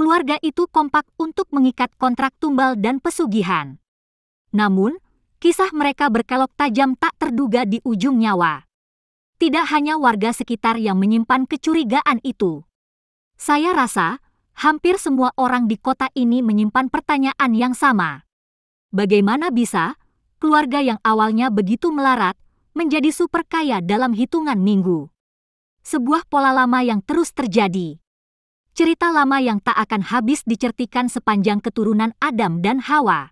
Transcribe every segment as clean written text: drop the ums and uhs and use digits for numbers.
keluarga itu kompak untuk mengikat kontrak tumbal dan pesugihan. Namun, kisah mereka berkelok tajam tak terduga di ujung nyawa. Tidak hanya warga sekitar yang menyimpan kecurigaan itu. Saya rasa, hampir semua orang di kota ini menyimpan pertanyaan yang sama. Bagaimana bisa keluarga yang awalnya begitu melarat menjadi super kaya dalam hitungan minggu? Sebuah pola lama yang terus terjadi. Cerita lama yang tak akan habis diceritakan sepanjang keturunan Adam dan Hawa.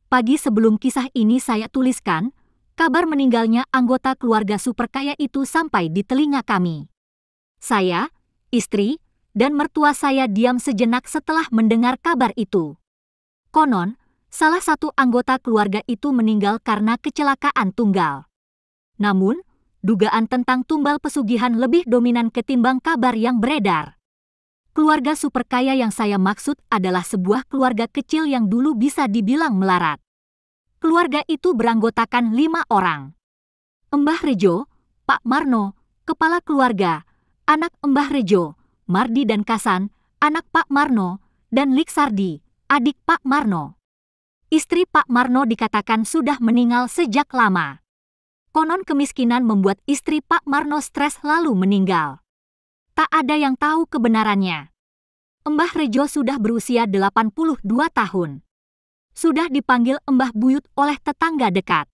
Pagi sebelum kisah ini saya tuliskan, kabar meninggalnya anggota keluarga super kaya itu sampai di telinga kami. Saya, istri, dan mertua saya diam sejenak setelah mendengar kabar itu. Konon, salah satu anggota keluarga itu meninggal karena kecelakaan tunggal. Namun, dugaan tentang tumbal pesugihan lebih dominan ketimbang kabar yang beredar. Keluarga super kaya yang saya maksud adalah sebuah keluarga kecil yang dulu bisa dibilang melarat. Keluarga itu beranggotakan 5 orang. Mbah Rejo, Pak Marno, kepala keluarga, anak Mbah Rejo, Mardi dan Kasan, anak Pak Marno, dan Liksardi, adik Pak Marno. Istri Pak Marno dikatakan sudah meninggal sejak lama. Konon kemiskinan membuat istri Pak Marno stres lalu meninggal. Tak ada yang tahu kebenarannya. Mbah Rejo sudah berusia 82 tahun. Sudah dipanggil Mbah Buyut oleh tetangga dekat.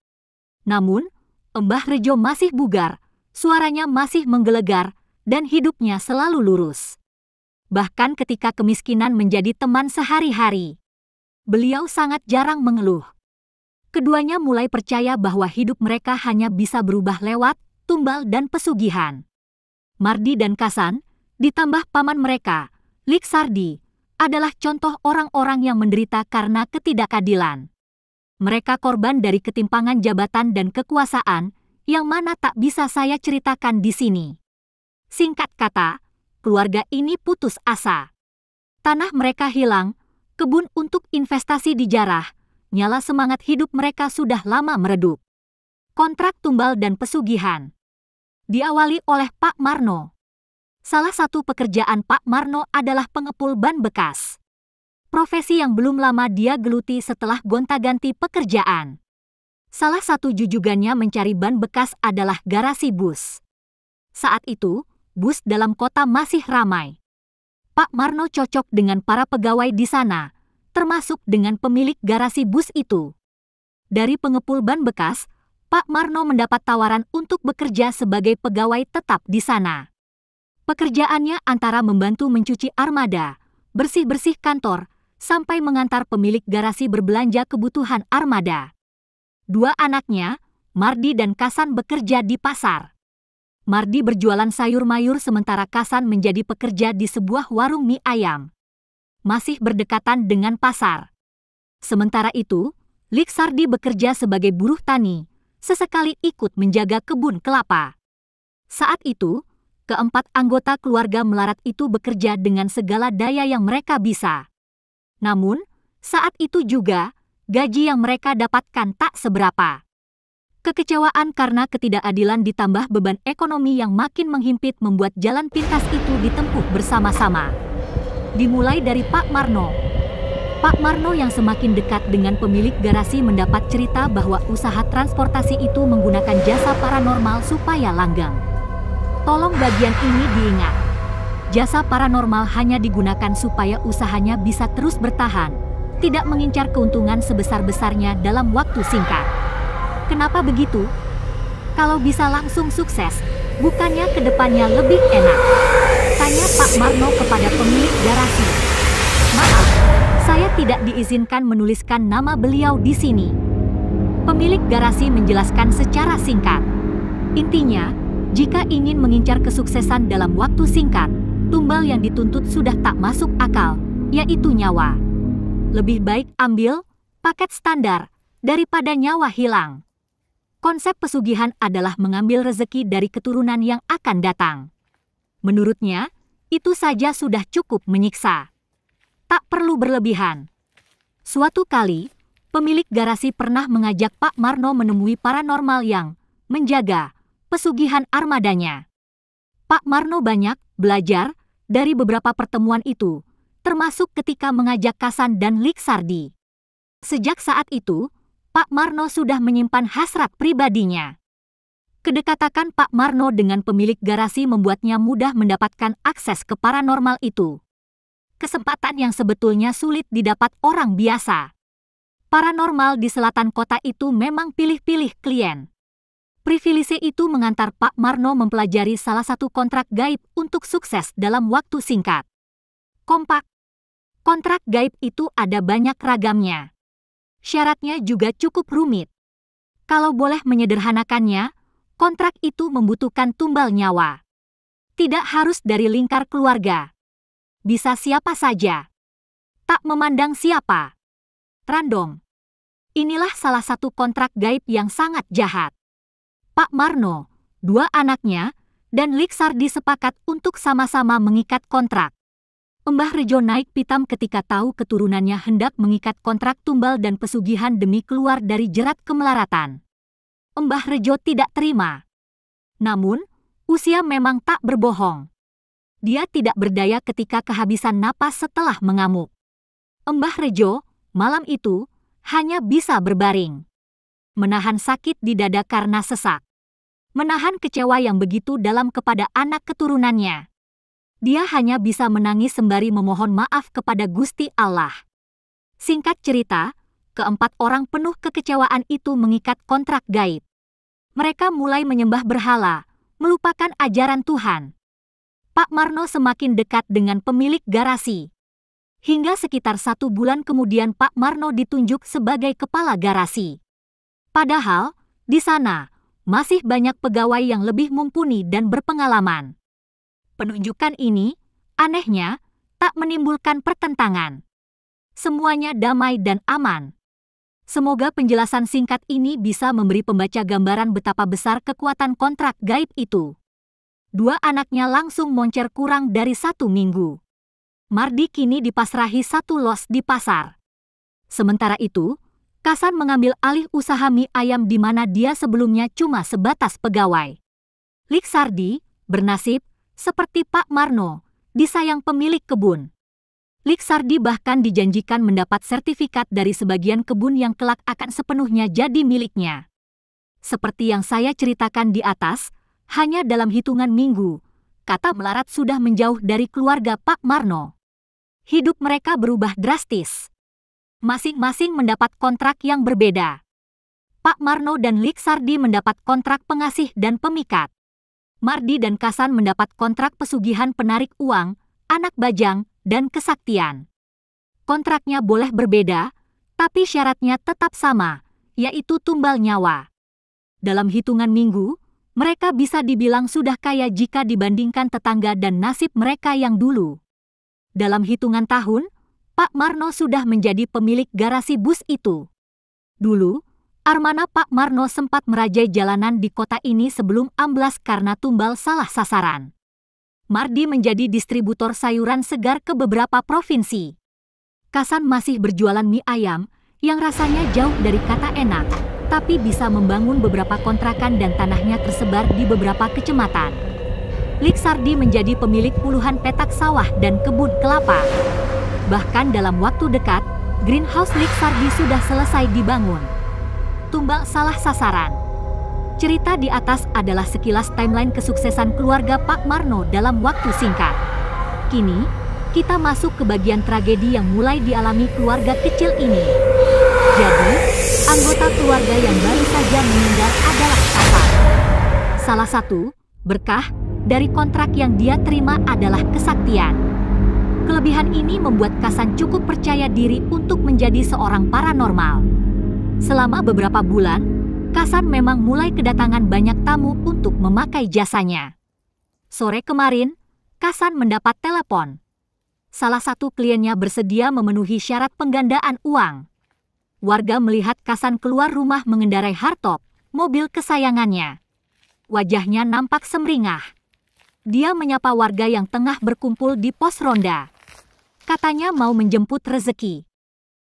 Namun, Mbah Rejo masih bugar, suaranya masih menggelegar, dan hidupnya selalu lurus. Bahkan ketika kemiskinan menjadi teman sehari-hari, beliau sangat jarang mengeluh. Keduanya mulai percaya bahwa hidup mereka hanya bisa berubah lewat tumbal dan pesugihan. Mardi dan Kasan, ditambah paman mereka, Liksardi, adalah contoh orang-orang yang menderita karena ketidakadilan. Mereka korban dari ketimpangan jabatan dan kekuasaan, yang mana tak bisa saya ceritakan di sini. Singkat kata, keluarga ini putus asa. Tanah mereka hilang, kebun untuk investasi dijarah, nyala semangat hidup mereka sudah lama meredup. Kontrak tumbal dan pesugihan diawali oleh Pak Marno. Salah satu pekerjaan Pak Marno adalah pengepul ban bekas. Profesi yang belum lama dia geluti setelah gonta-ganti pekerjaan. Salah satu jujugannya mencari ban bekas adalah garasi bus. Saat itu, bus dalam kota masih ramai. Pak Marno cocok dengan para pegawai di sana, termasuk dengan pemilik garasi bus itu. Dari pengepul ban bekas, Pak Marno mendapat tawaran untuk bekerja sebagai pegawai tetap di sana. Pekerjaannya antara membantu mencuci armada, bersih-bersih kantor, sampai mengantar pemilik garasi berbelanja kebutuhan armada. 2 anaknya, Mardi dan Kasan, bekerja di pasar. Mardi berjualan sayur mayur sementara Kasan menjadi pekerja di sebuah warung mie ayam. Masih berdekatan dengan pasar. Sementara itu, Liksardi bekerja sebagai buruh tani, sesekali ikut menjaga kebun kelapa. Saat itu, keempat anggota keluarga melarat itu bekerja dengan segala daya yang mereka bisa. Namun, saat itu juga, gaji yang mereka dapatkan tak seberapa. Kekecewaan karena ketidakadilan ditambah beban ekonomi yang makin menghimpit membuat jalan pintas itu ditempuh bersama-sama. Dimulai dari Pak Marno. Pak Marno yang semakin dekat dengan pemilik garasi mendapat cerita bahwa usaha transportasi itu menggunakan jasa paranormal supaya langgeng. Tolong bagian ini diingat. Jasa paranormal hanya digunakan supaya usahanya bisa terus bertahan, tidak mengincar keuntungan sebesar-besarnya dalam waktu singkat. Kenapa begitu? Kalau bisa langsung sukses, bukannya ke depannya lebih enak? Tanya Pak Marno kepada pemilik garasi. Maaf, saya tidak diizinkan menuliskan nama beliau di sini. Pemilik garasi menjelaskan secara singkat. Intinya, jika ingin mengincar kesuksesan dalam waktu singkat, tumbal yang dituntut sudah tak masuk akal, yaitu nyawa. Lebih baik ambil paket standar daripada nyawa hilang. Konsep pesugihan adalah mengambil rezeki dari keturunan yang akan datang. Menurutnya, itu saja sudah cukup menyiksa. Tak perlu berlebihan. Suatu kali, pemilik garasi pernah mengajak Pak Marno menemui paranormal yang menjaga pesugihan armadanya. Pak Marno banyak belajar dari beberapa pertemuan itu, termasuk ketika mengajak Kasan dan Liksardi. Sejak saat itu, Pak Marno sudah menyimpan hasrat pribadinya. Kedekatan Pak Marno dengan pemilik garasi membuatnya mudah mendapatkan akses ke paranormal itu. Kesempatan yang sebetulnya sulit didapat orang biasa. Paranormal di selatan kota itu memang pilih-pilih klien. Privilege itu mengantar Pak Marno mempelajari salah satu kontrak gaib untuk sukses dalam waktu singkat. Kompak. Kontrak gaib itu ada banyak ragamnya. Syaratnya juga cukup rumit. Kalau boleh menyederhanakannya, kontrak itu membutuhkan tumbal nyawa. Tidak harus dari lingkar keluarga. Bisa siapa saja. Tak memandang siapa. Random. Inilah salah satu kontrak gaib yang sangat jahat. Pak Marno, 2 anaknya, dan Liksardi sepakat untuk sama-sama mengikat kontrak. Mbah Rejo naik pitam ketika tahu keturunannya hendak mengikat kontrak tumbal dan pesugihan demi keluar dari jerat kemelaratan. Mbah Rejo tidak terima. Namun, usia memang tak berbohong. Dia tidak berdaya ketika kehabisan napas setelah mengamuk. Mbah Rejo, malam itu, hanya bisa berbaring. Menahan sakit di dada karena sesak. Menahan kecewa yang begitu dalam kepada anak keturunannya. Dia hanya bisa menangis sembari memohon maaf kepada Gusti Allah. Singkat cerita, keempat orang penuh kekecewaan itu mengikat kontrak gaib. Mereka mulai menyembah berhala, melupakan ajaran Tuhan. Pak Marno semakin dekat dengan pemilik garasi. Hingga sekitar 1 bulan kemudian Pak Marno ditunjuk sebagai kepala garasi. Padahal, di sana, masih banyak pegawai yang lebih mumpuni dan berpengalaman. Penunjukan ini, anehnya, tak menimbulkan pertentangan. Semuanya damai dan aman. Semoga penjelasan singkat ini bisa memberi pembaca gambaran betapa besar kekuatan kontrak gaib itu. 2 anaknya langsung moncer kurang dari 1 minggu. Mardi kini dipasrahi 1 los di pasar. Sementara itu, Kasan mengambil alih usaha mie ayam di mana dia sebelumnya cuma sebatas pegawai. Liksardi bernasib seperti Pak Marno, disayang pemilik kebun. Liksardi bahkan dijanjikan mendapat sertifikat dari sebagian kebun yang kelak akan sepenuhnya jadi miliknya. Seperti yang saya ceritakan di atas, hanya dalam hitungan minggu, kata melarat sudah menjauh dari keluarga Pak Marno. Hidup mereka berubah drastis. Masing-masing mendapat kontrak yang berbeda. Pak Marno dan Liksardi mendapat kontrak pengasih dan pemikat. Mardi dan Kasan mendapat kontrak pesugihan penarik uang, anak bajang, dan kesaktian. Kontraknya boleh berbeda, tapi syaratnya tetap sama, yaitu tumbal nyawa. Dalam hitungan minggu, mereka bisa dibilang sudah kaya jika dibandingkan tetangga dan nasib mereka yang dulu. Dalam hitungan tahun, Pak Marno sudah menjadi pemilik garasi bus itu. Dulu, armana Pak Marno sempat merajai jalanan di kota ini sebelum amblas karena tumbal salah sasaran. Mardi menjadi distributor sayuran segar ke beberapa provinsi. Kasan masih berjualan mie ayam yang rasanya jauh dari kata enak, tapi bisa membangun beberapa kontrakan dan tanahnya tersebar di beberapa kecamatan. Liksardi menjadi pemilik puluhan petak sawah dan kebun kelapa. Bahkan dalam waktu dekat, greenhouse Liksardi sudah selesai dibangun. Tumbal salah sasaran. Cerita di atas adalah sekilas timeline kesuksesan keluarga Pak Marno dalam waktu singkat. Kini, kita masuk ke bagian tragedi yang mulai dialami keluarga kecil ini. Jadi, anggota keluarga yang baru saja meninggal adalah Kasan. Salah satu berkah dari kontrak yang dia terima adalah kesaktian. Kelebihan ini membuat Kasan cukup percaya diri untuk menjadi seorang paranormal. Selama beberapa bulan, Kasan memang mulai kedatangan banyak tamu untuk memakai jasanya. Sore kemarin, Kasan mendapat telepon. Salah satu kliennya bersedia memenuhi syarat penggandaan uang. Warga melihat Kasan keluar rumah mengendarai hardtop, mobil kesayangannya. Wajahnya nampak semringah. Dia menyapa warga yang tengah berkumpul di pos ronda. Katanya mau menjemput rezeki.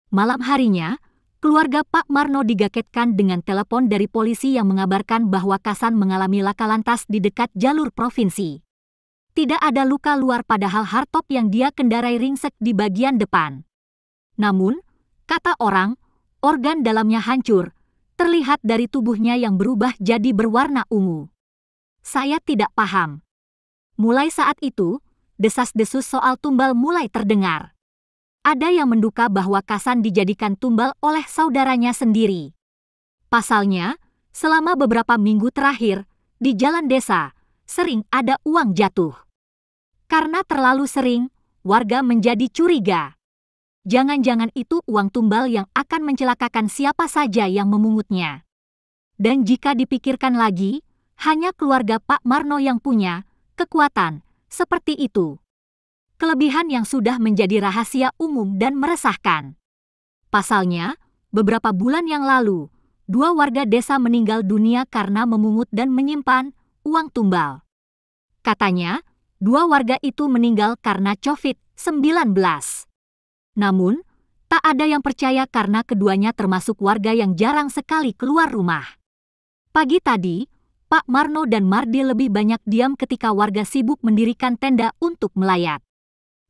Malam harinya, keluarga Pak Marno digagetkan dengan telepon dari polisi yang mengabarkan bahwa Kasan mengalami laka lantas di dekat jalur provinsi. Tidak ada luka luar padahal hardtop yang dia kendarai ringsek di bagian depan. Namun, kata orang, organ dalamnya hancur, terlihat dari tubuhnya yang berubah jadi berwarna ungu. Saya tidak paham. Mulai saat itu, desas-desus soal tumbal mulai terdengar. Ada yang menduga bahwa Kasan dijadikan tumbal oleh saudaranya sendiri. Pasalnya, selama beberapa minggu terakhir, di jalan desa, sering ada uang jatuh. Karena terlalu sering, warga menjadi curiga. Jangan-jangan itu uang tumbal yang akan mencelakakan siapa saja yang memungutnya. Dan jika dipikirkan lagi, hanya keluarga Pak Marno yang punya kekuatan seperti itu. Kelebihan yang sudah menjadi rahasia umum dan meresahkan. Pasalnya, beberapa bulan yang lalu, 2 warga desa meninggal dunia karena memungut dan menyimpan uang tumbal. Katanya, 2 warga itu meninggal karena COVID-19. Namun, tak ada yang percaya karena keduanya termasuk warga yang jarang sekali keluar rumah. Pagi tadi, Pak Marno dan Mardi lebih banyak diam ketika warga sibuk mendirikan tenda untuk melayat.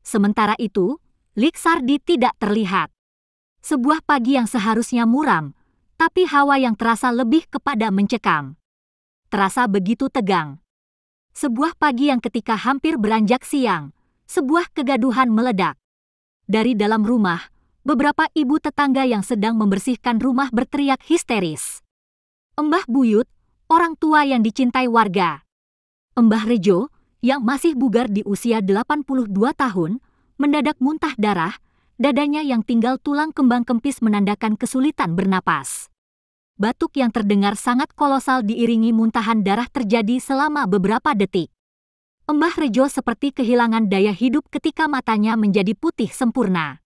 Sementara itu, Liksardi tidak terlihat. Sebuah pagi yang seharusnya muram, tapi hawa yang terasa lebih kepada mencekam. Terasa begitu tegang. Sebuah pagi yang ketika hampir beranjak siang, sebuah kegaduhan meledak. Dari dalam rumah, beberapa ibu tetangga yang sedang membersihkan rumah berteriak histeris. Mbah Buyut, orang tua yang dicintai warga. Mbah Rejo, yang masih bugar di usia 82 tahun, mendadak muntah darah, dadanya yang tinggal tulang kembang kempis menandakan kesulitan bernapas. Batuk yang terdengar sangat kolosal diiringi muntahan darah terjadi selama beberapa detik. Mbah Rejo seperti kehilangan daya hidup ketika matanya menjadi putih sempurna.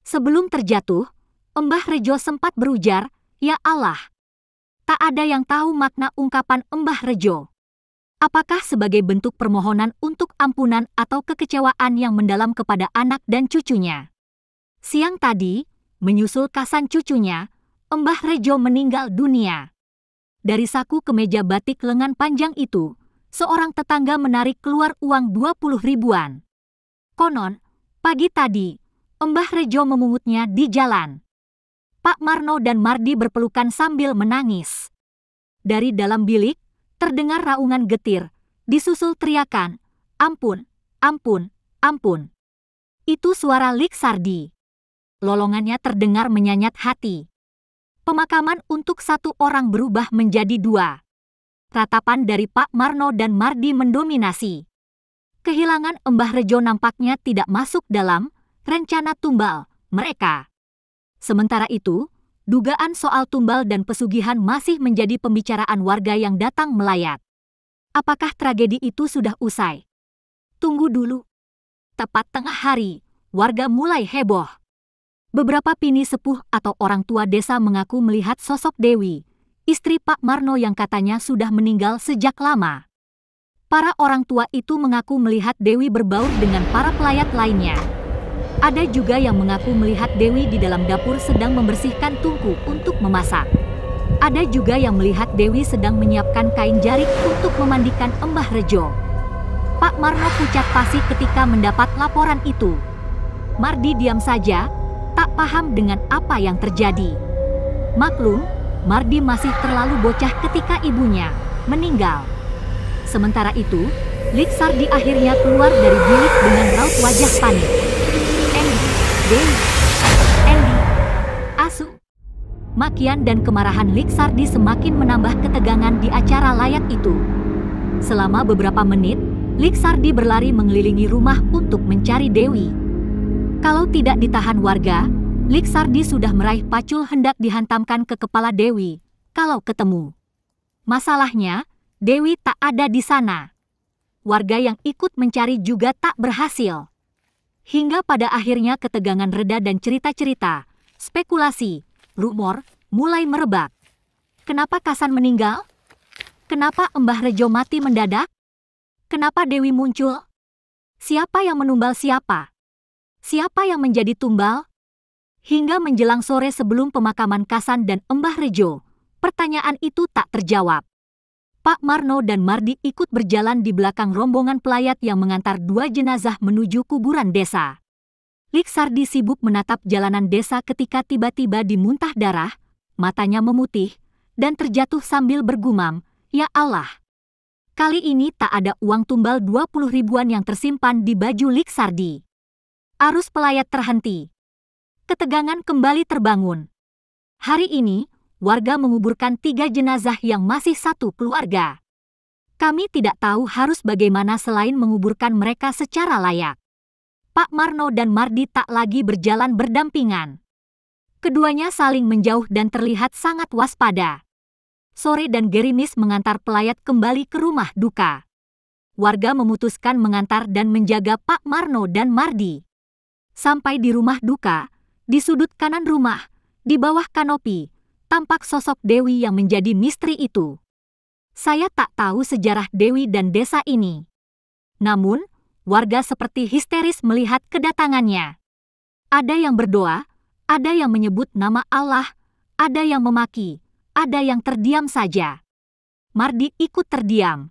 Sebelum terjatuh, Mbah Rejo sempat berujar, "Ya Allah." Tak ada yang tahu makna ungkapan Mbah Rejo. Apakah sebagai bentuk permohonan untuk ampunan atau kekecewaan yang mendalam kepada anak dan cucunya? Siang tadi, menyusul Kasan cucunya, Mbah Rejo meninggal dunia. Dari saku kemeja batik lengan panjang itu, seorang tetangga menarik keluar uang 20 ribuan. Konon, pagi tadi, Mbah Rejo memungutnya di jalan. Pak Marno dan Mardi berpelukan sambil menangis. Dari dalam bilik, terdengar raungan getir, disusul teriakan, "Ampun, ampun, ampun." Itu suara Liksardi. Lolongannya terdengar menyanyat hati. Pemakaman untuk 1 orang berubah menjadi 2. Ratapan dari Pak Marno dan Mardi mendominasi. Kehilangan Mbah Rejo nampaknya tidak masuk dalam rencana tumbal mereka. Sementara itu, dugaan soal tumbal dan pesugihan masih menjadi pembicaraan warga yang datang melayat. Apakah tragedi itu sudah usai? Tunggu dulu. Tepat tengah hari, warga mulai heboh. Beberapa pini sepuh atau orang tua desa mengaku melihat sosok Dewi, istri Pak Marno yang katanya sudah meninggal sejak lama. Para orang tua itu mengaku melihat Dewi berbaur dengan para pelayat lainnya. Ada juga yang mengaku melihat Dewi di dalam dapur sedang membersihkan tungku untuk memasak. Ada juga yang melihat Dewi sedang menyiapkan kain jarik untuk memandikan Mbah Rejo. Pak Marno pucat pasi ketika mendapat laporan itu. Mardi diam saja, tak paham dengan apa yang terjadi. Maklum, Mardi masih terlalu bocah ketika ibunya meninggal. Sementara itu, Liksardi akhirnya keluar dari bilik dengan raut wajah panik. Dewi, Endi, Asu. Makian dan kemarahan Liksardi semakin menambah ketegangan di acara layak itu. Selama beberapa menit, Liksardi berlari mengelilingi rumah untuk mencari Dewi. Kalau tidak ditahan warga, Liksardi sudah meraih pacul hendak dihantamkan ke kepala Dewi, kalau ketemu. Masalahnya, Dewi tak ada di sana. Warga yang ikut mencari juga tak berhasil. Hingga pada akhirnya ketegangan reda dan cerita-cerita, spekulasi, rumor, mulai merebak. Kenapa Kasan meninggal? Kenapa Mbah Rejo mati mendadak? Kenapa Dewi muncul? Siapa yang menumbal siapa? Siapa yang menjadi tumbal? Hingga menjelang sore sebelum pemakaman Kasan dan Mbah Rejo, pertanyaan itu tak terjawab. Pak Marno dan Mardi ikut berjalan di belakang rombongan pelayat yang mengantar 2 jenazah menuju kuburan desa. Liksardi sibuk menatap jalanan desa ketika tiba-tiba dimuntah darah, matanya memutih, dan terjatuh sambil bergumam, "Ya Allah." Kali ini tak ada uang tumbal 20 ribuan yang tersimpan di baju Liksardi. Arus pelayat terhenti. Ketegangan kembali terbangun. Hari ini, warga menguburkan 3 jenazah yang masih satu keluarga. Kami tidak tahu harus bagaimana selain menguburkan mereka secara layak. Pak Marno dan Mardi tak lagi berjalan berdampingan. Keduanya saling menjauh dan terlihat sangat waspada. Sore dan gerimis mengantar pelayat kembali ke rumah duka. Warga memutuskan mengantar dan menjaga Pak Marno dan Mardi. Sampai di rumah duka, di sudut kanan rumah, di bawah kanopi, tampak sosok Dewi yang menjadi misteri itu. Saya tak tahu sejarah Dewi dan desa ini. Namun, warga seperti histeris melihat kedatangannya. Ada yang berdoa, ada yang menyebut nama Allah, ada yang memaki, ada yang terdiam saja. Mardi ikut terdiam.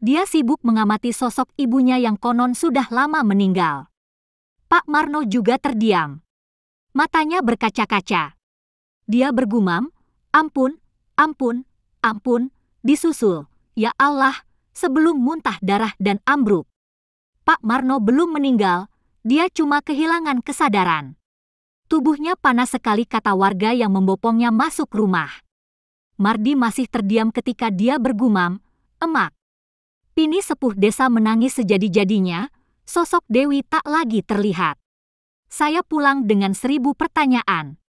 Dia sibuk mengamati sosok ibunya yang konon sudah lama meninggal. Pak Marno juga terdiam. Matanya berkaca-kaca. Dia bergumam, "Ampun, ampun, ampun," disusul, "Ya Allah," sebelum muntah darah dan ambruk. Pak Marno belum meninggal, dia cuma kehilangan kesadaran. Tubuhnya panas sekali, kata warga yang membopongnya masuk rumah. Mardi masih terdiam ketika dia bergumam, "Emak." Pini sepuh desa menangis sejadi-jadinya, sosok Dewi tak lagi terlihat. Saya pulang dengan 1000 pertanyaan.